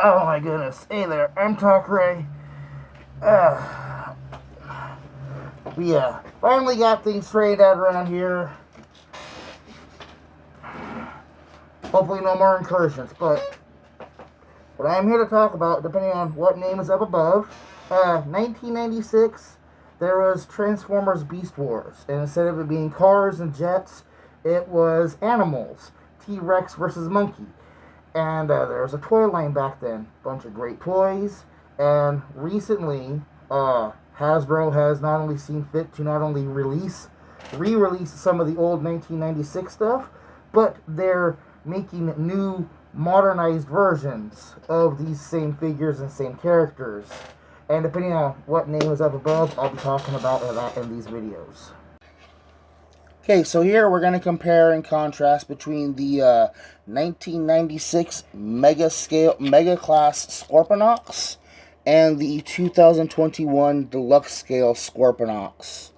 Oh my goodness. Hey there, I'm Talk Ray. Uh, we finally got things straightened out around here. Hopefully no more incursions, but what I'm here to talk about, depending on what name is up above, 1996, there was Transformers Beast Wars, and instead of it being cars and jets, it was animals. T-Rex versus Monkey. And there was a toy line back then. Bunch of great toys. And recently, Hasbro has not only seen fit to not only re-release some of the old 1996 stuff, but they're making new modernized versions of these same figures and same characters. And depending on what name is up above, I'll be talking about that in these videos. Okay, so here we're going to compare and contrast between the 1996 Mega Class Scorpinox and the 2021 Deluxe Scale Scorpinox.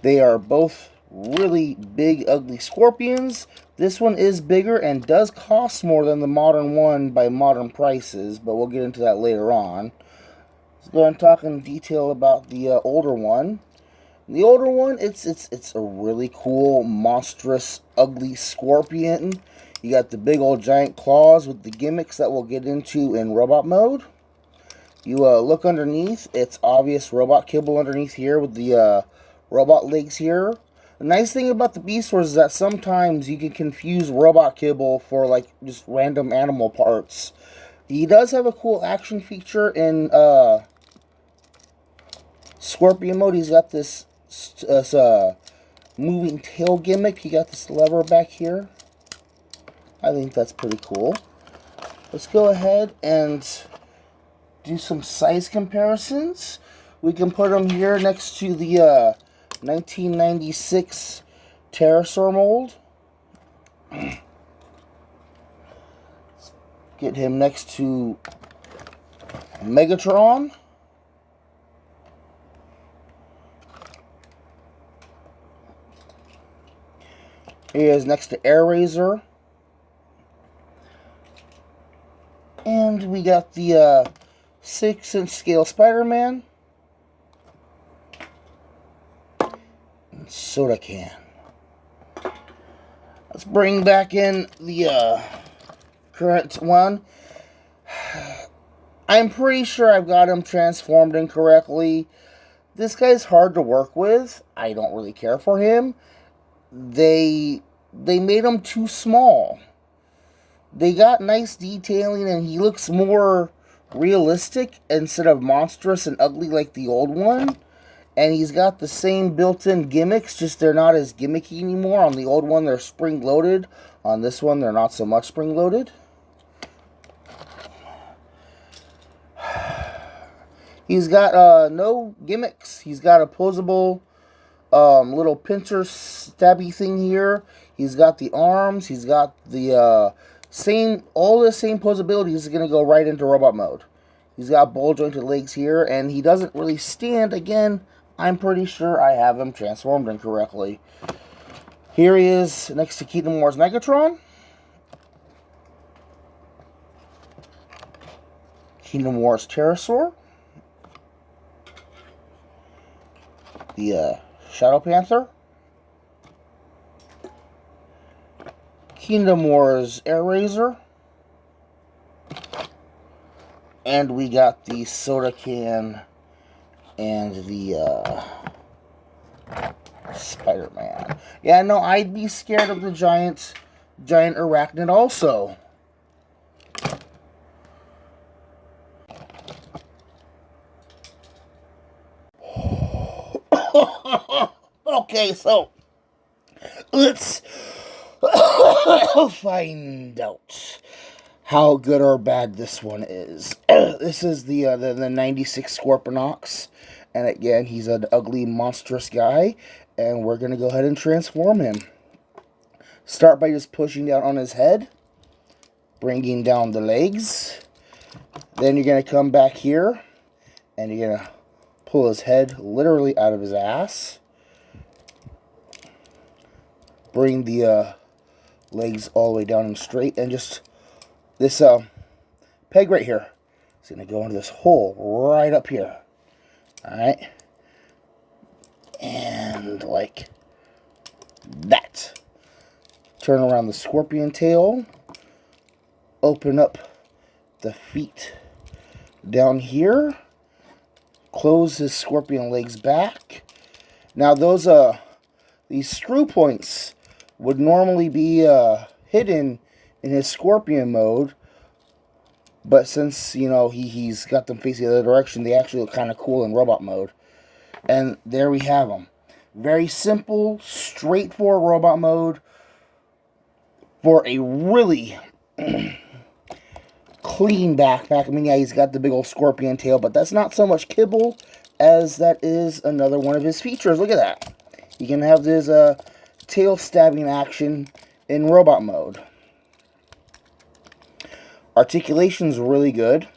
They are both really big, ugly scorpions. This one is bigger and does cost more than the modern one by modern prices, but we'll get into that later on. Let's go ahead and talk in detail about the older one. The older one, it's a really cool, monstrous, ugly scorpion. You got the big old giant claws with the gimmicks that we'll get into in robot mode. You look underneath, it's obvious robot kibble underneath here with the robot legs here. The nice thing about the Beast Wars is that sometimes you can confuse robot kibble for like just random animal parts. He does have a cool action feature in Scorpion mode. He's got this moving tail gimmick. You got this lever back here. I think that's pretty cool. Let's go ahead and do some size comparisons. We can put them here next to the 1996 Pterosaur mold. Let's get him next to Megatron. Here is next to Air Razor. And we got the 6-inch scale Spider-Man. And Soda Can. Let's bring back in the current one. I'm pretty sure I've got him transformed incorrectly. This guy's hard to work with. I don't really care for him. They made him too small. They got nice detailing and he looks more realistic instead of monstrous and ugly like the old one. And he's got the same built-in gimmicks, just they're not as gimmicky anymore. On the old one, they're spring-loaded. On this one, they're not so much spring-loaded. He's got no gimmicks. He's got a posable little pincer stabby thing here. He's got the arms. He's got the all the same posabilities are going to go right into robot mode. He's got ball jointed legs here, and he doesn't really stand. Again, I'm pretty sure I have him transformed incorrectly. Here he is next to Kingdom Wars Megatron. Kingdom Wars Pterosaur. The Shadow Panther. Kingdom Wars Air Razor. And we got the Soda Can and the Spider-Man. Yeah, no, I'd be scared of the giant arachnid also. Okay, so let's find out how good or bad this one is. This is the 96 Scorpinox, and again, he's an ugly, monstrous guy, and we're going to go ahead and transform him. Start by just pushing down on his head, bringing down the legs. Then you're going to come back here, and you're going to pull his head literally out of his ass. Bring the legs all the way down and straight, and just this peg right here. It's going to go into this hole right up here. Alright? And like that. Turn around the scorpion tail. Open up the feet down here. Close his scorpion legs back. Now these screw points would normally be hidden in his scorpion mode, but since, you know, he's got them facing the other direction, they actually look kind of cool in robot mode. And there we have them. Very simple, straightforward robot mode for a really clean backpack. I mean, yeah, he's got the big old scorpion tail, but that's not so much kibble as that is another one of his features. Look at that. You can have this tail stabbing action in robot mode. Articulation's really good.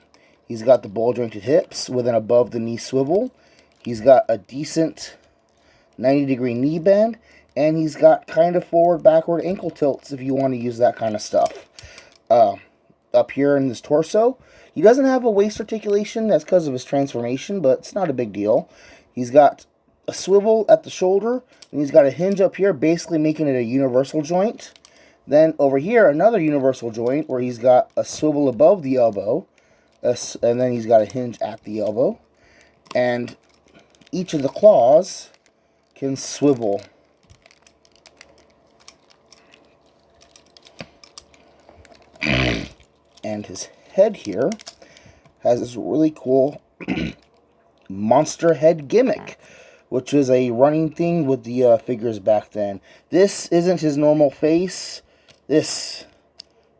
He's got the ball jointed hips with an above the knee swivel. He's got a decent 90-degree knee bend, and he's got kind of forward backward ankle tilts if you want to use that kind of stuff. Up here in his torso, he doesn't have a waist articulation. That's because of his transformation, but it's not a big deal. He's got a swivel at the shoulder, and he's got a hinge up here, basically making it a universal joint. Then over here, another universal joint where he's got a swivel above the elbow, and then he's got a hinge at the elbow. And each of the claws can swivel. And his head here has this really cool monster head gimmick, which was a running thing with the figures back then. This isn't his normal face. This,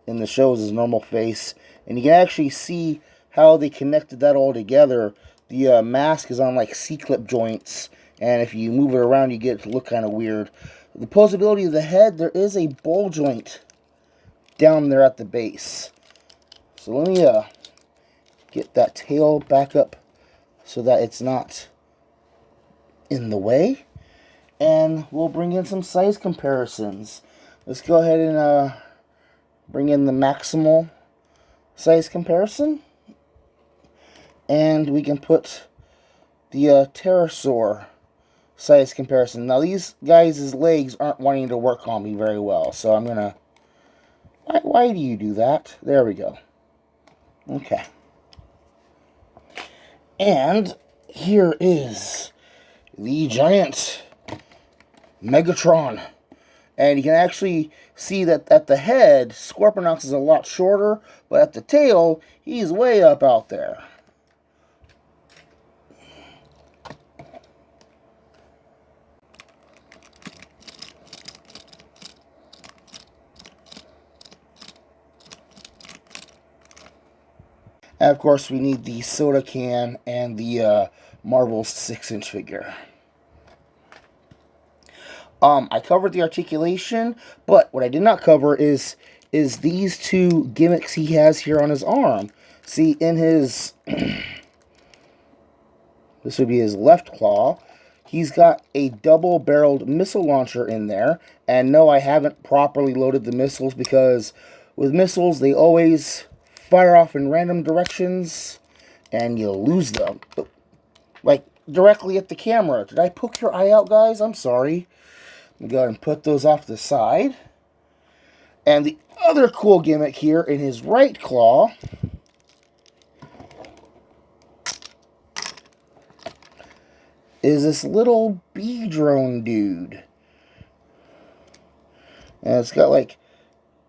in the show, is his normal face. And you can actually see how they connected that all together. The mask is on like C-clip joints, and if you move it around, you get it to look kind of weird. The posability of the head, there is a ball joint down there at the base. So let me get that tail back up so that it's not in the way. And we'll bring in some size comparisons. Let's go ahead and bring in the maximal size comparison. And we can put the pterosaur size comparison. Now these guys' legs aren't wanting to work on me very well, so I'm gonna... Why do you do that? There we go. Okay. And here is the giant Megatron. And you can actually see that at the head, Scorpinox is a lot shorter, but at the tail, he's way up out there. And of course, we need the soda can and the Marvel's 6-inch figure. I covered the articulation, but what I did not cover is these two gimmicks he has here on his arm. See, in his... this would be his left claw. He's got a double-barreled missile launcher in there. And no, I haven't properly loaded the missiles because with missiles, they always fire off in random directions and you lose them. Like, directly at the camera. Did I poke your eye out, guys? I'm sorry. Let me go ahead and put those off to the side. And the other cool gimmick here in his right claw is this little bee drone dude. And it's got like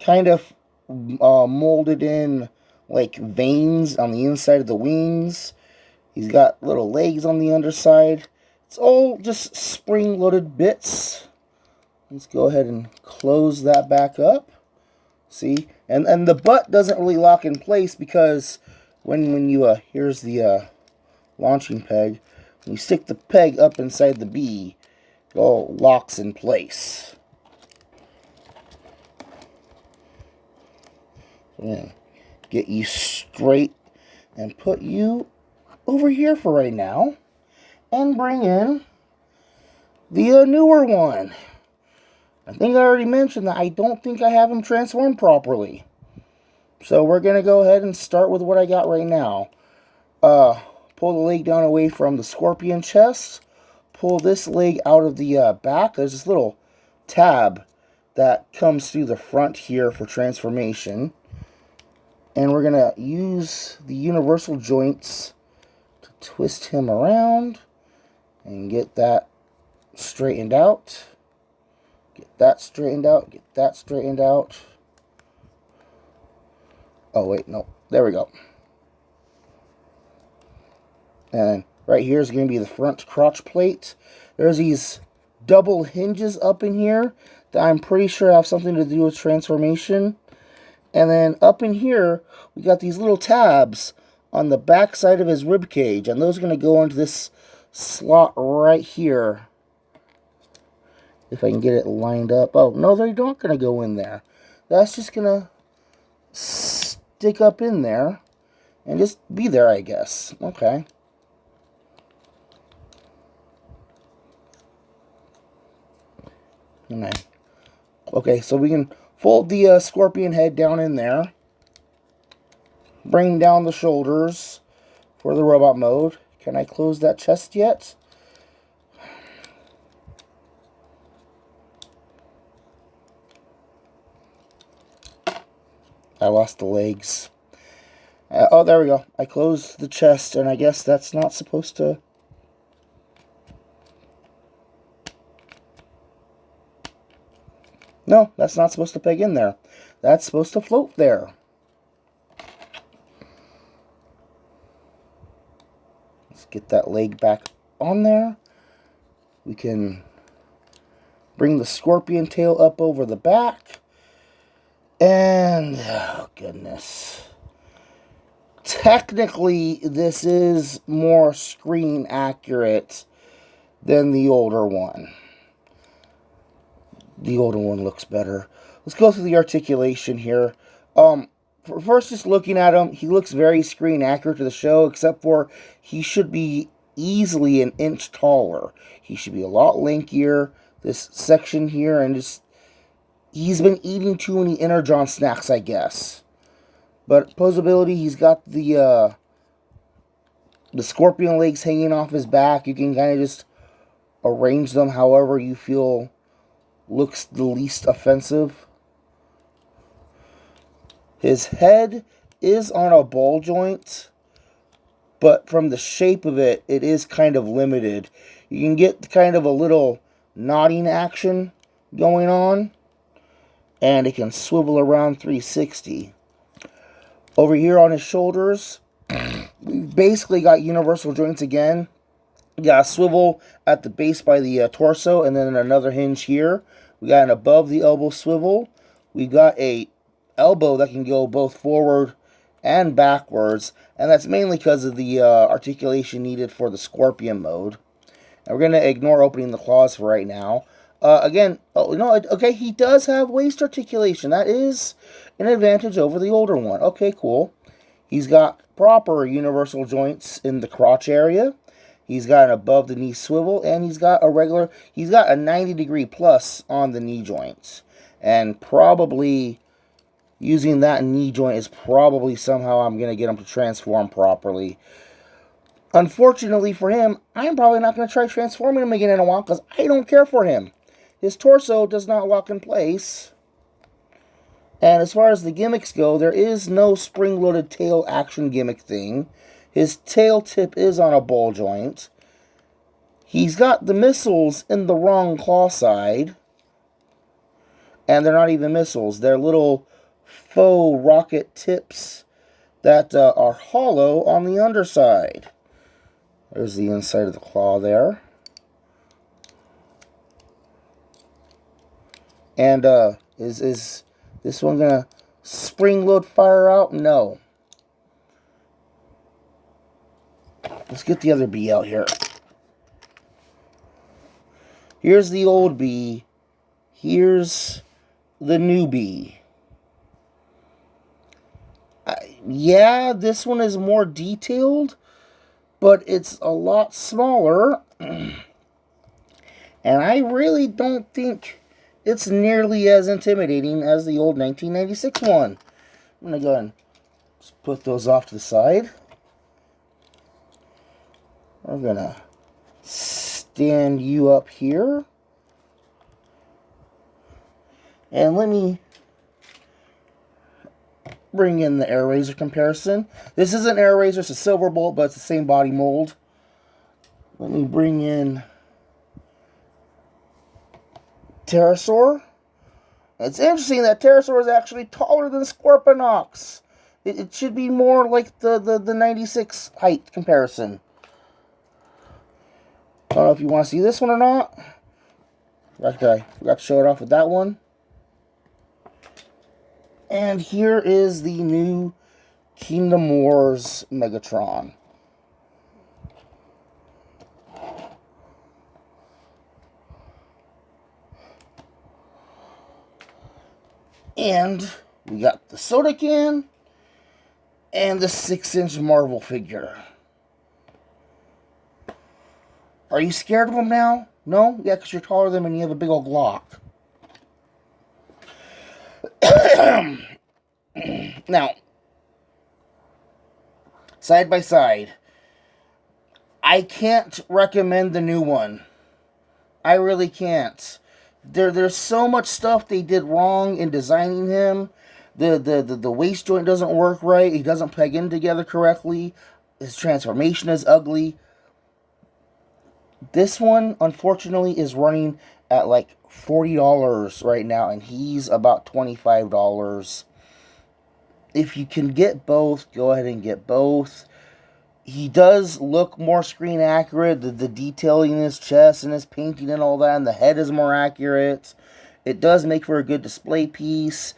kind of molded in like veins on the inside of the wings. He's got little legs on the underside. It's all just spring-loaded bits. Let's go ahead and close that back up. See? And the butt doesn't really lock in place because when you, here's the launching peg. When you stick the peg up inside the bee, it all locks in place. I'm going to get you straight and put you over here for right now. And bring in the newer one. I think I already mentioned that I don't think I have him transformed properly. So we're going to go ahead and start with what I got right now. Pull the leg down away from the scorpion chest. Pull this leg out of the back. There's this little tab that comes through the front here for transformation. And we're going to use the universal joints to twist him around and get that straightened out. Get that straightened out. Get that straightened out. Oh, wait, no. There we go. And right here is going to be the front crotch plate. There's these double hinges up in here that I'm pretty sure have something to do with transformation. And then up in here, we got these little tabs on the back side of his rib cage. And those are going to go into this slot right here. If I can get it lined up. Oh, no, they're not going to go in there. That's just going to stick up in there and just be there, I guess. Okay. Okay, so we can fold the scorpion head down in there. Bring down the shoulders for the robot mode. Can I close that chest yet? I lost the legs. Oh, there we go. I closed the chest, and I guess that's not supposed to... No, that's not supposed to peg in there. That's supposed to float there. Let's get that leg back on there. We can bring the scorpion tail up over the back. And, oh goodness. Technically, this is more screen accurate than the older one. The older one looks better. Let's go through the articulation here. First, just looking at him, he looks very screen accurate to the show, except for he should be easily an inch taller. He should be a lot lankier. This section here, and just he's been eating too many Energon snacks, I guess. But posability, he's got the scorpion legs hanging off his back. You can kind of just arrange them however you feel looks the least offensive. His head is on a ball joint, but from the shape of it, it is kind of limited. You can get kind of a little nodding action going on, and it can swivel around 360. Over here on his shoulders, we've basically got universal joints again. We got a swivel at the base by the torso, and then another hinge here. We got an above the elbow swivel. We got a elbow that can go both forward and backwards, and that's mainly because of the articulation needed for the scorpion mode. And we're going to ignore opening the claws for right now. Again, oh no, okay, he does have waist articulation. That is an advantage over the older one. Okay, cool. He's got proper universal joints in the crotch area. He's got an above the knee swivel, and he's got a 90-degree plus on the knee joints. And probably using that knee joint is probably somehow I'm going to get him to transform properly. Unfortunately for him, I'm probably not going to try transforming him again in a while because I don't care for him. His torso does not lock in place. And as far as the gimmicks go, there is no spring-loaded tail action gimmick thing. His tail tip is on a ball joint. He's got the missiles in the wrong claw side. And they're not even missiles. They're little faux rocket tips that are hollow on the underside. There's the inside of the claw there. And is this one going to spring-load fire out? No. Let's get the other bee out here. Here's the old bee. Here's the new bee. Yeah, this one is more detailed, but it's a lot smaller. And I really don't think it's nearly as intimidating as the old 1996 one. I'm going to go ahead and just put those off to the side. We're going to stand you up here. And let me bring in the Air comparison. This is an Air it's a Silverbolt, but it's the same body mold. Let me bring in Pterosaur. It's interesting that Pterosaur is actually taller than Scorpinox. It should be more like the 96 height comparison. I don't know if you want to see this one or not. Okay, forgot to show it off with that one. And here is the new Kingdom Wars Megatron. And we got the soda can and the 6-inch Marvel figure. Are you scared of them now? No? Yeah, because you're taller than them and you have a big old Glock. Now, side by side, I can't recommend the new one. I really can't. There's so much stuff they did wrong in designing him. The waist joint doesn't work right. He doesn't peg in together correctly. His transformation is ugly. This one, unfortunately, is running at like $40 right now, and he's about $25. If you can get both, go ahead and get both. He does look more screen accurate. The detailing in his chest and his painting and all that, and the head is more accurate. It does make for a good display piece.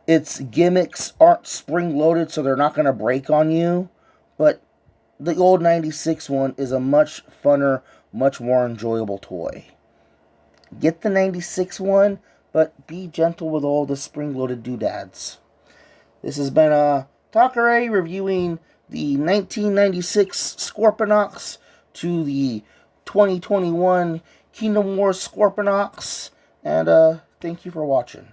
Its gimmicks aren't spring-loaded, so they're not going to break on you. But the old 96 one is a much funner, much more enjoyable toy. Get the 96 one, but be gentle with all the spring-loaded doodads. This has been Takare reviewing the 1996 Scorpinox to the 2021 Kingdom Wars Scorpinox. And thank you for watching.